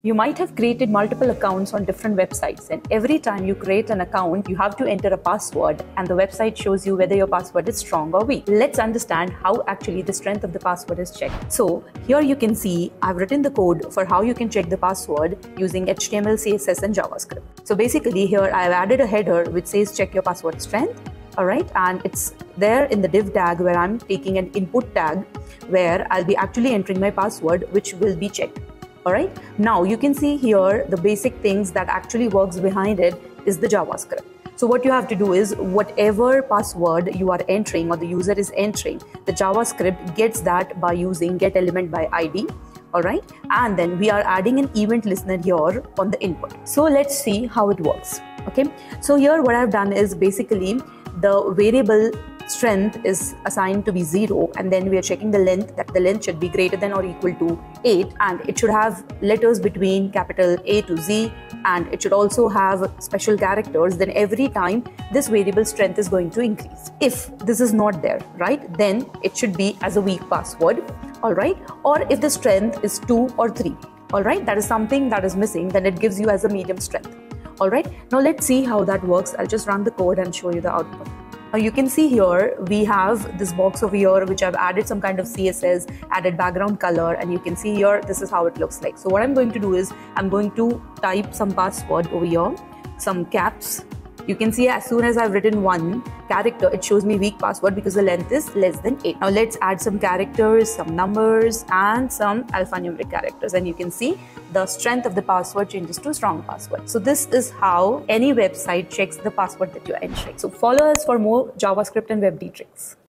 You might have created multiple accounts on different websites, and every time you create an account, you have to enter a password, and the website shows you whether your password is strong or weak. Let's understand how actually the strength of the password is checked. So here you can see I've written the code for how you can check the password using HTML, CSS, and JavaScript. So basically here I've added a header which says check your password strength. Alright, and it's there in the div tag where I'm taking an input tag where I'll be actually entering my password, which will be checked. Alright, now you can see here the basic things that actually works behind it is the JavaScript. So what you have to do is whatever password you are entering or the user is entering, the JavaScript gets that by using getElementById. Alright, and then we are adding an event listener here on the input. So let's see how it works. Okay, so here what I've done is basically the variable strength is assigned to be 0, and then we are checking the length, that the length should be greater than or equal to 8, and it should have letters between capital A to Z, and it should also have special characters. Then every time this variable strength is going to increase. If this is not there, right, then it should be as a weak password. All right, or if the strength is 2 or 3, all right, that is something that is missing, then it gives you as a medium strength. All right, now let's see how that works. I'll just run the code and show you the output. Now you can see here we have this box over here which I've added some kind of CSS, added background color, and you can see here this is how it looks like. So what I'm going to do is I'm going to type some password over here, some caps. You can see as soon as I've written one character, it shows me weak password because the length is less than 8. Now let's add some characters, some numbers, and some alphanumeric characters, and you can see the strength of the password changes to strong password. So this is how any website checks the password that you're entering. So follow us for more JavaScript and WebD tricks.